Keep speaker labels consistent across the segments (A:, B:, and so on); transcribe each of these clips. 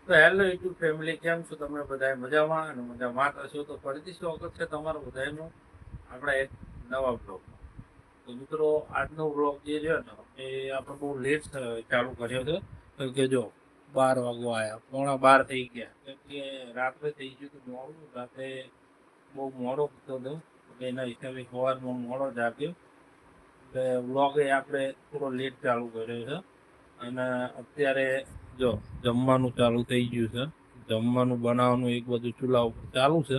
A: તો hello YouTube family, કેમ છો તમે બધા? મજામાં અને મજામાં હશો તો ફરીથી સ્વાગત છે તમારું બધાનું આપણા એક નવા બ્લોગમાં. તો મિત્રો, આજનો બ્લોગ જે છે ને એ આપણે બહુ લેટ ચાલુ કર્યો છે. કેમ કે જો 12 વાગવા આવ્યા, પોણા 12 થઈ ગયા. કેમ કે રાત્રે થઈ ગયું હતું મોડું, રાત્રે બહુ મોડો હતો હતો. એના હિસાબે સવારમાં મોડો જાગ્યો, એટલે બ્લોગ એ આપણે થોડો લેટ ચાલુ કર્યો છે. અને અત્યારે જો જમવાનું ચાલુ થઈ ગયું છે. જમવાનું બનાવવાનું એક બધું ચૂલા ઉપર ચાલુ છે.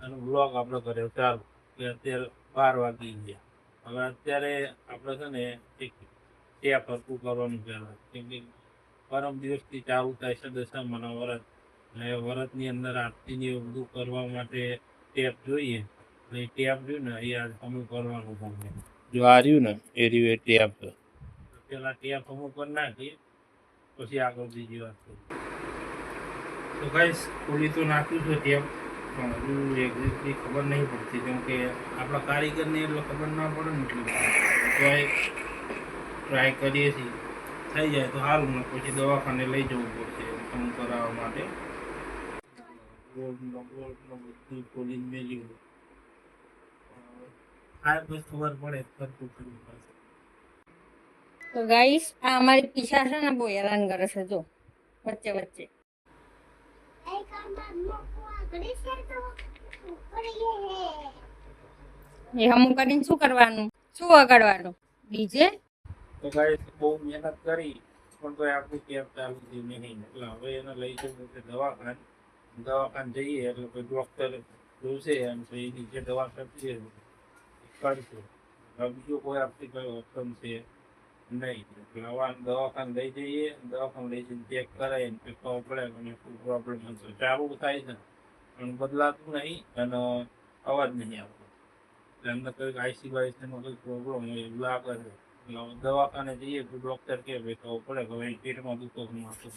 A: અને બ્લોગ આપણે કર્યો ચાલુ કે અત્યારે 12 વાગી ગયા. હવે અત્યારે આપણે છે ને એક ટેપ હરકું કરવાનું પહેલા, કેમ કે પરમ દિવસથી ચાલુ થાય છે દશામાના વ્રત. અને વ્રતની અંદર આરતીને એવું બધું કરવા માટે ટેપ જોઈએ. એટલે એ ટેપ રહ્યું ને એ અમુક કરવાનું તમને જો આ રહ્યું ને એ રહ્યું એ ટેપ છે. પેલા ટેપ અમુક કરી નાખીએ, પછી આગળ બીજી વાત કરીએ. તો ગાઈસ, ખોલી તો નાખ્યું છે ટેપ, પણ હજુ એક્ઝેક્ટલી ખબર નહીં પડતી, કેમ કે આપણા કારીગરને એટલે ખબર ના પડે ને એટલી ટ્રાય કરીએ છીએ. થઈ જાય તો સારું, ને પછી દવાખાને લઈ જવું પડશે કામ કરાવવા માટે. બધું ખોલીને મેલ્યું, આ બસ ખબર પડે ખરખું કરવું પડશે.
B: તો ગાઈસ, આ અમારી પીછા છે ને બહુ હેરાન કરે છે. જો વચ્ચે વચ્ચે એ હમું કરીને શું કરવાનું, શું વગાડવાનું? ડીજે.
A: તો ગાઈસ, બહુ મહેનત કરી પણ તો આપણું ટેપ ચાલુ થયું નહીં. એટલે હવે એને લઈ જવું છે દવાખાને જઈએ એટલે કોઈ ડૉક્ટર જોશે અને પછી નીચે દવા કરશે કરશું. હવે બીજો કોઈ આપણી કોઈ ઓપ્શન છે નહીં. એટલે હવે દવાખાને લઈ જઈએ, દવાખાને લઈ જઈને ચેક કરાવીને પછી ખબર પડે કે શું પ્રોબ્લેમ હશે. ચાલુ થાય છે પણ બદલાતું નહીં અને અવાજ નહીં આવતો. એટલે એમને કંઈક આઈસી વાઈસીનો કંઈક પ્રોબ્લેમ હોય એવું લાગે છે. એટલે દવાખાને જઈએ તો ડૉક્ટર કહે ભાઈ ખબર પડે કે હવે પેટમાં દુખો માથું.